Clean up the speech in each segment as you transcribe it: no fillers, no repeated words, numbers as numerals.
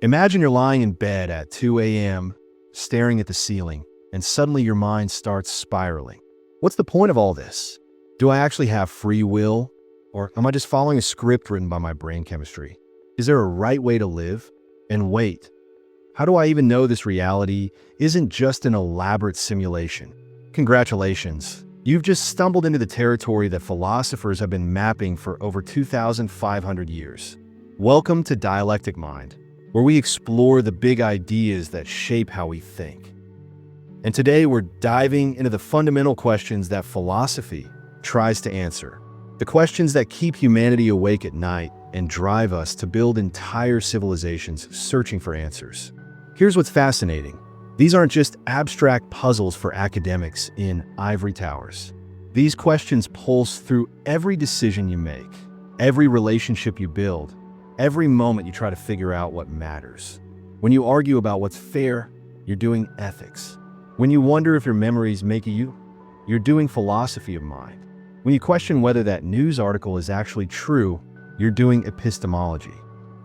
Imagine you're lying in bed at 2 a.m., staring at the ceiling, and suddenly your mind starts spiraling. What's the point of all this? Do I actually have free will? Or am I just following a script written by my brain chemistry? Is there a right way to live? And wait, how do I even know this reality isn't just an elaborate simulation? Congratulations, you've just stumbled into the territory that philosophers have been mapping for over 2,500 years. Welcome to Dialectic Mind, where we explore the big ideas that shape how we think. And today we're diving into the fundamental questions that philosophy tries to answer. The questions that keep humanity awake at night and drive us to build entire civilizations searching for answers. Here's what's fascinating. These aren't just abstract puzzles for academics in ivory towers. These questions pulse through every decision you make, every relationship you build, every moment you try to figure out what matters. When you argue about what's fair, you're doing ethics. When you wonder if your memories make you, you're doing philosophy of mind. When you question whether that news article is actually true, you're doing epistemology.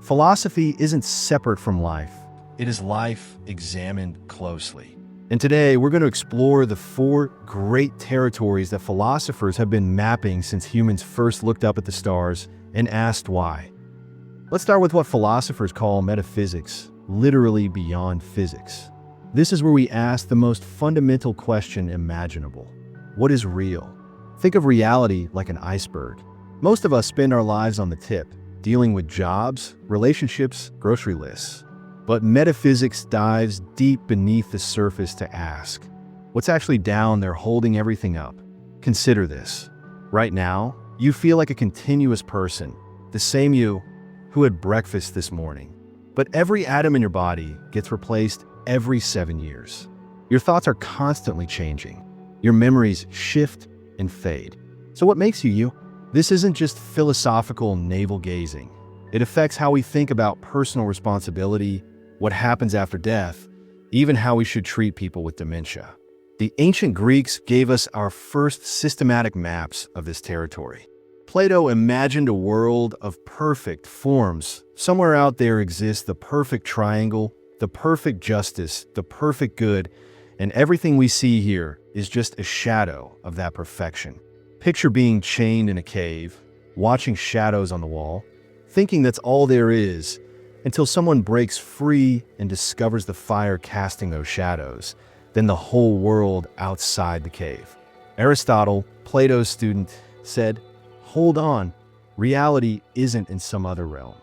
Philosophy isn't separate from life. It is life examined closely. And today, we're going to explore the four great territories that philosophers have been mapping since humans first looked up at the stars and asked why. Let's start with what philosophers call metaphysics, literally beyond physics. This is where we ask the most fundamental question imaginable. What is real? Think of reality like an iceberg. Most of us spend our lives on the tip, dealing with jobs, relationships, grocery lists. But metaphysics dives deep beneath the surface to ask, what's actually down there holding everything up? Consider this. Right now, you feel like a continuous person, the same you who had breakfast this morning. But every atom in your body gets replaced every 7 years. Your thoughts are constantly changing. Your memories shift and fade. So what makes you you? This isn't just philosophical navel-gazing. It affects how we think about personal responsibility, what happens after death, even how we should treat people with dementia. The ancient Greeks gave us our first systematic maps of this territory. Plato imagined a world of perfect forms. Somewhere out there exists the perfect triangle, the perfect justice, the perfect good, and everything we see here is just a shadow of that perfection. Picture being chained in a cave, watching shadows on the wall, thinking that's all there is, until someone breaks free and discovers the fire casting those shadows, then the whole world outside the cave. Aristotle, Plato's student, said, "Hold on, reality isn't in some other realm.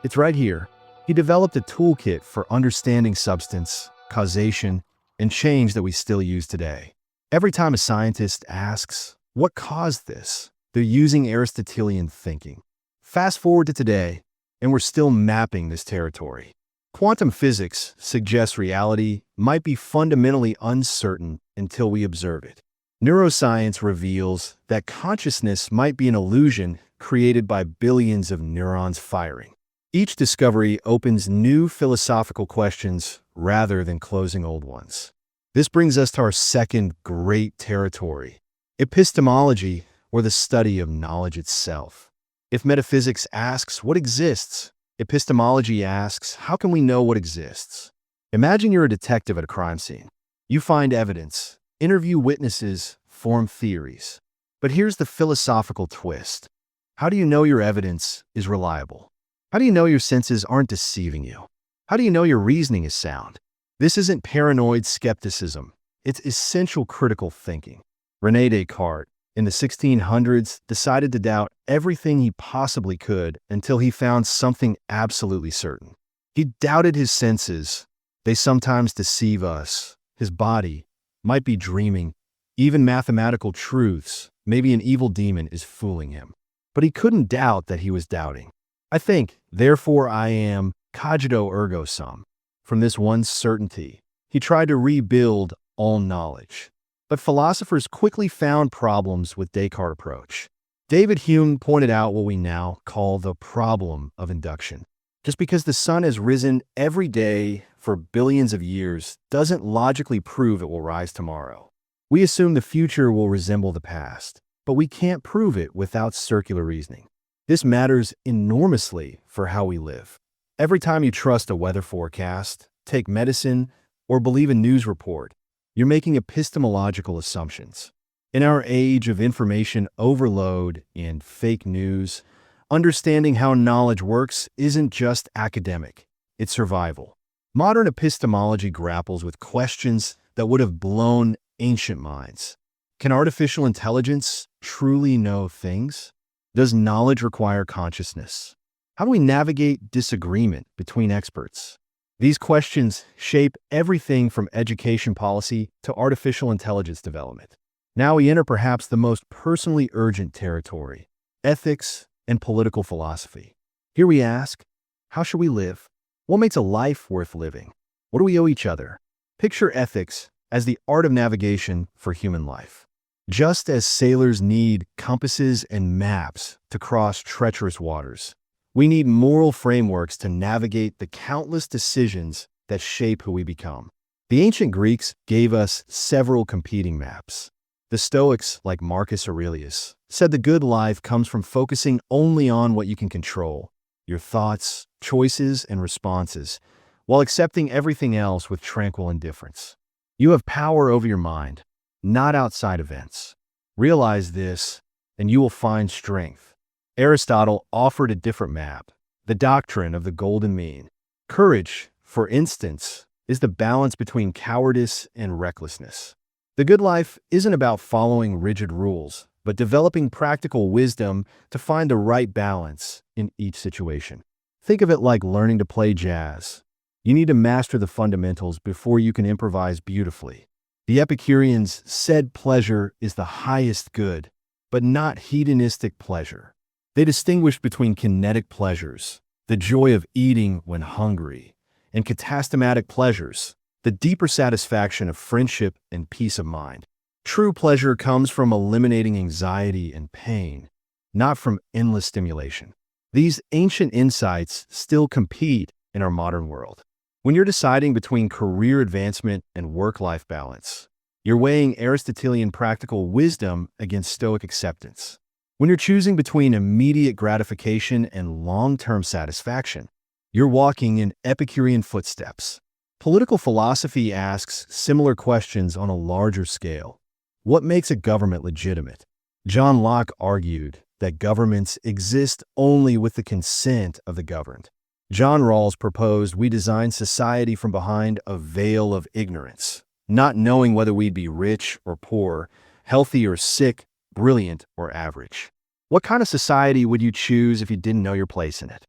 It's right here." He developed a toolkit for understanding substance, causation, and change that we still use today. Every time a scientist asks, what caused this? They're using Aristotelian thinking. Fast forward to today, and we're still mapping this territory. Quantum physics suggests reality might be fundamentally uncertain until we observe it. Neuroscience reveals that consciousness might be an illusion created by billions of neurons firing. Each discovery opens new philosophical questions rather than closing old ones. This brings us to our second great territory, epistemology, or the study of knowledge itself. If metaphysics asks what exists, epistemology asks how can we know what exists? Imagine you're a detective at a crime scene. You find evidence, interview witnesses, form theories. But here's the philosophical twist. How do you know your evidence is reliable? How do you know your senses aren't deceiving you? How do you know your reasoning is sound? This isn't paranoid skepticism. It's essential critical thinking. René Descartes, in the 1600s, decided to doubt everything he possibly could until he found something absolutely certain. He doubted his senses. They sometimes deceive us. His body might be dreaming. Even mathematical truths, maybe an evil demon is fooling him. But he couldn't doubt that he was doubting. I think, therefore I am, cogito ergo sum. From this one certainty, he tried to rebuild all knowledge. But philosophers quickly found problems with Descartes' approach. David Hume pointed out what we now call the problem of induction. Just because the sun has risen every day for billions of years doesn't logically prove it will rise tomorrow. We assume the future will resemble the past, but we can't prove it without circular reasoning. This matters enormously for how we live. Every time you trust a weather forecast, take medicine, or believe a news report, you're making epistemological assumptions. In our age of information overload and fake news, understanding how knowledge works isn't just academic, it's survival. Modern epistemology grapples with questions that would have blown ancient minds. Can artificial intelligence truly know things? Does knowledge require consciousness? How do we navigate disagreement between experts? These questions shape everything from education policy to artificial intelligence development. Now we enter perhaps the most personally urgent territory: ethics and political philosophy. Here we ask, how should we live? What makes a life worth living? What do we owe each other? Picture ethics as the art of navigation for human life. Just as sailors need compasses and maps to cross treacherous waters, we need moral frameworks to navigate the countless decisions that shape who we become. The ancient Greeks gave us several competing maps. The Stoics, like Marcus Aurelius, said the good life comes from focusing only on what you can control, your thoughts, choices, and responses, while accepting everything else with tranquil indifference. You have power over your mind, not outside events. Realize this, and you will find strength. Aristotle offered a different map, the doctrine of the golden mean. Courage, for instance, is the balance between cowardice and recklessness. The good life isn't about following rigid rules, but developing practical wisdom to find the right balance in each situation. Think of it like learning to play jazz. You need to master the fundamentals before you can improvise beautifully. The Epicureans said pleasure is the highest good, but not hedonistic pleasure. They distinguished between kinetic pleasures, the joy of eating when hungry, and katastematic pleasures, the deeper satisfaction of friendship and peace of mind. True pleasure comes from eliminating anxiety and pain, not from endless stimulation. These ancient insights still compete in our modern world. When you're deciding between career advancement and work-life balance, you're weighing Aristotelian practical wisdom against Stoic acceptance. When you're choosing between immediate gratification and long-term satisfaction, you're walking in Epicurean footsteps. Political philosophy asks similar questions on a larger scale. What makes a government legitimate? John Locke argued that governments exist only with the consent of the governed. John Rawls proposed we design society from behind a veil of ignorance, not knowing whether we'd be rich or poor, healthy or sick, brilliant or average. What kind of society would you choose if you didn't know your place in it?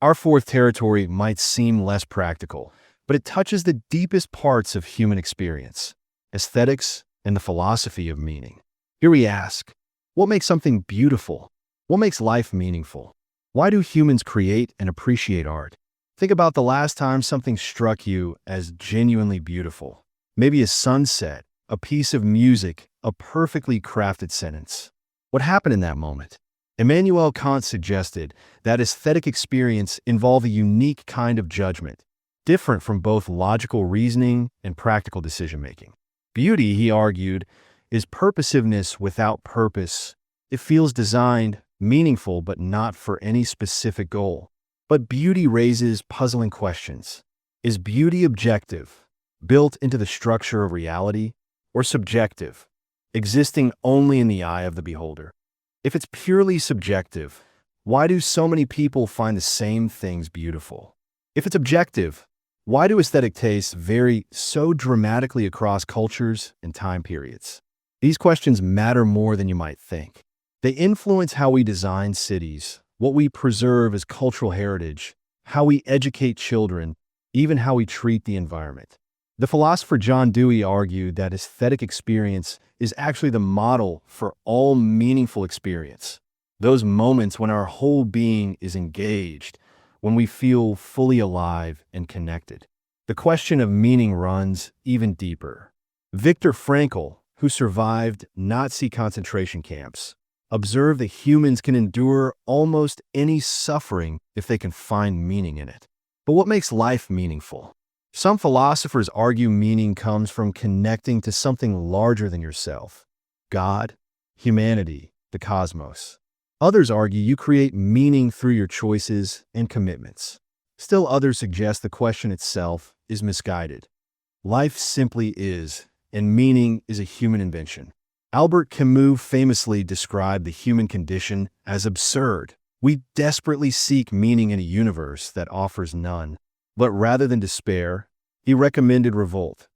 Our fourth territory might seem less practical, but it touches the deepest parts of human experience: aesthetics and the philosophy of meaning. Here we ask, what makes something beautiful? What makes life meaningful? Why do humans create and appreciate art? Think about the last time something struck you as genuinely beautiful. Maybe a sunset, a piece of music, a perfectly crafted sentence. What happened in that moment? Immanuel Kant suggested that aesthetic experience involve a unique kind of judgment, different from both logical reasoning and practical decision-making. Beauty, he argued, is purposiveness without purpose. It feels designed, meaningful, but not for any specific goal. But beauty raises puzzling questions. Is beauty objective, built into the structure of reality, or subjective, existing only in the eye of the beholder? If it's purely subjective, why do so many people find the same things beautiful? If it's objective, why do aesthetic tastes vary so dramatically across cultures and time periods? These questions matter more than you might think. They influence how we design cities, what we preserve as cultural heritage, how we educate children, even how we treat the environment. The philosopher John Dewey argued that aesthetic experience is actually the model for all meaningful experience. Those moments when our whole being is engaged, when we feel fully alive and connected. The question of meaning runs even deeper. Viktor Frankl, who survived Nazi concentration camps, observed that humans can endure almost any suffering if they can find meaning in it. But what makes life meaningful? Some philosophers argue meaning comes from connecting to something larger than yourself: God, humanity, the cosmos. Others argue you create meaning through your choices and commitments. Still others suggest the question itself is misguided. Life simply is, and meaning is a human invention. Albert Camus famously described the human condition as absurd. We desperately seek meaning in a universe that offers none. But rather than despair, he recommended revolt.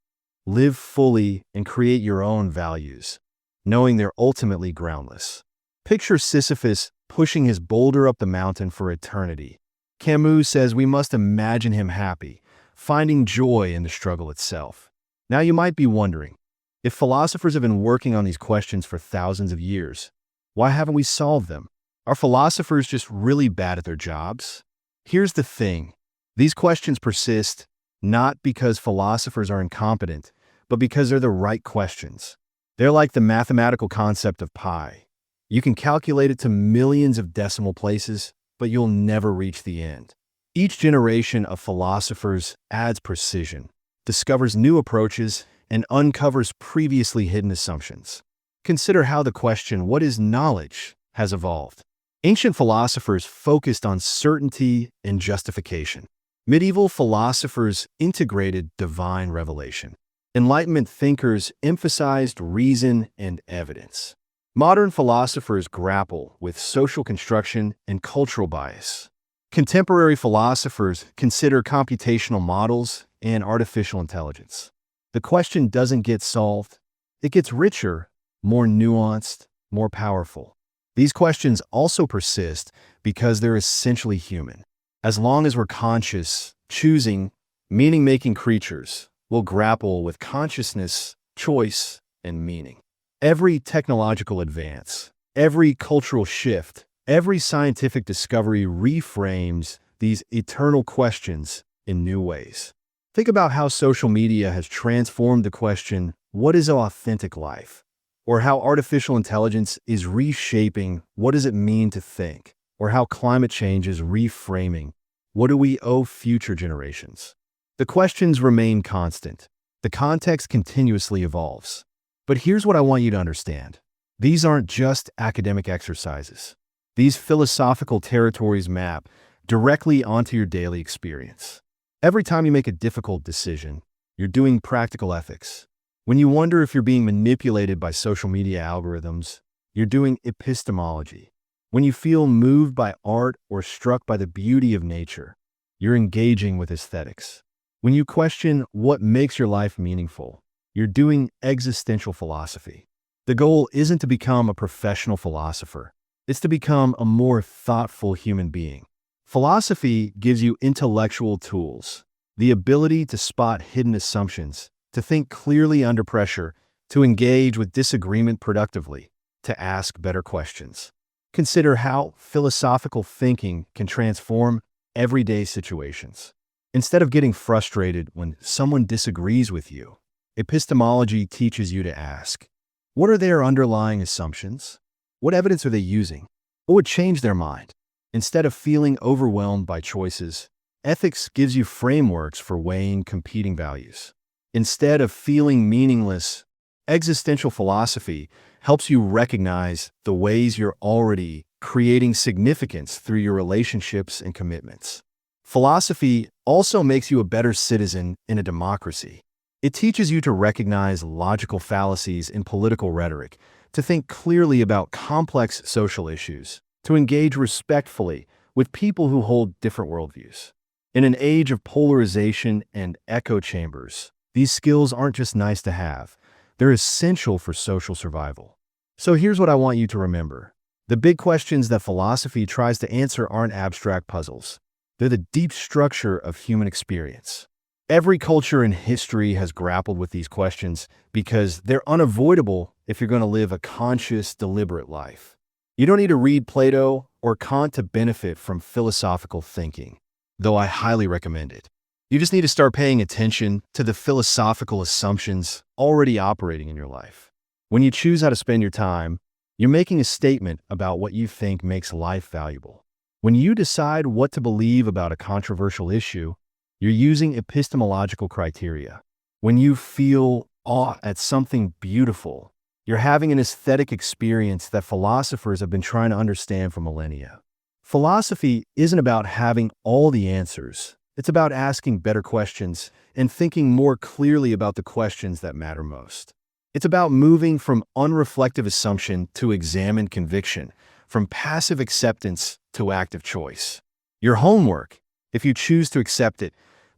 Live fully and create your own values, knowing they're ultimately groundless. Picture Sisyphus pushing his boulder up the mountain for eternity. Camus says we must imagine him happy, finding joy in the struggle itself. Now you might be wondering, if philosophers have been working on these questions for thousands of years, why haven't we solved them? Are philosophers just really bad at their jobs? Here's the thing. These questions persist not because philosophers are incompetent, but because they're the right questions. They're like the mathematical concept of pi. You can calculate it to millions of decimal places, but you'll never reach the end. Each generation of philosophers adds precision, discovers new approaches, and uncovers previously hidden assumptions. Consider how the question, "What is knowledge?" has evolved. Ancient philosophers focused on certainty and justification. Medieval philosophers integrated divine revelation. Enlightenment thinkers emphasized reason and evidence. Modern philosophers grapple with social construction and cultural bias. Contemporary philosophers consider computational models and artificial intelligence. The question doesn't get solved. It gets richer, more nuanced, more powerful. These questions also persist because they're essentially human. As long as we're conscious, choosing, meaning-making creatures, we'll grapple with consciousness, choice, and meaning. Every technological advance, every cultural shift, every scientific discovery reframes these eternal questions in new ways. Think about how social media has transformed the question, "What is authentic life?" Or how artificial intelligence is reshaping, "What does it mean to think?" Or how climate change is reframing, "What do we owe future generations?" The questions remain constant. The context continuously evolves. But here's what I want you to understand. These aren't just academic exercises. These philosophical territories map directly onto your daily experience. Every time you make a difficult decision, you're doing practical ethics. When you wonder if you're being manipulated by social media algorithms, you're doing epistemology. When you feel moved by art or struck by the beauty of nature, you're engaging with aesthetics. When you question what makes your life meaningful, you're doing existential philosophy. The goal isn't to become a professional philosopher. It's to become a more thoughtful human being. Philosophy gives you intellectual tools, the ability to spot hidden assumptions, to think clearly under pressure, to engage with disagreement productively, to ask better questions. Consider how philosophical thinking can transform everyday situations. Instead of getting frustrated when someone disagrees with you, epistemology teaches you to ask, what are their underlying assumptions? What evidence are they using? What would change their mind? Instead of feeling overwhelmed by choices, ethics gives you frameworks for weighing competing values. Instead of feeling meaningless, existential philosophy helps you recognize the ways you're already creating significance through your relationships and commitments. Philosophy also makes you a better citizen in a democracy. It teaches you to recognize logical fallacies in political rhetoric, to think clearly about complex social issues, to engage respectfully with people who hold different worldviews. In an age of polarization and echo chambers, these skills aren't just nice to have, they're essential for social survival. So here's what I want you to remember. The big questions that philosophy tries to answer aren't abstract puzzles. They're the deep structure of human experience. Every culture in history has grappled with these questions because they're unavoidable if you're going to live a conscious, deliberate life. You don't need to read Plato or Kant to benefit from philosophical thinking, though I highly recommend it. You just need to start paying attention to the philosophical assumptions already operating in your life. When you choose how to spend your time, you're making a statement about what you think makes life valuable. When you decide what to believe about a controversial issue, you're using epistemological criteria. When you feel awe at something beautiful, You're having an aesthetic experience that philosophers have been trying to understand for millennia. Philosophy isn't about having all the answers. It's about asking better questions and thinking more clearly about the questions that matter most. It's about moving from unreflective assumption to examined conviction, from passive acceptance to active choice. Your homework, if you choose to accept it,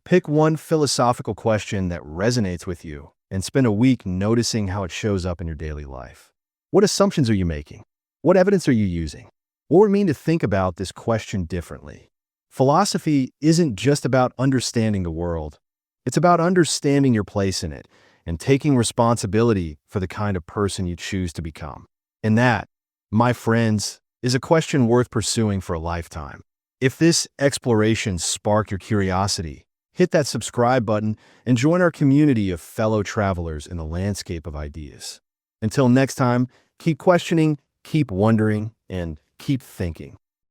pick one philosophical question that resonates with you and spend a week noticing how it shows up in your daily life. What assumptions are you making? What evidence are you using? What would it mean to think about this question differently? Philosophy isn't just about understanding the world. It's about understanding your place in it and taking responsibility for the kind of person you choose to become. And that, my friends, is a question worth pursuing for a lifetime. If this exploration sparked your curiosity, hit that subscribe button and join our community of fellow travelers in the landscape of ideas. Until next time, keep questioning, keep wondering, and keep thinking.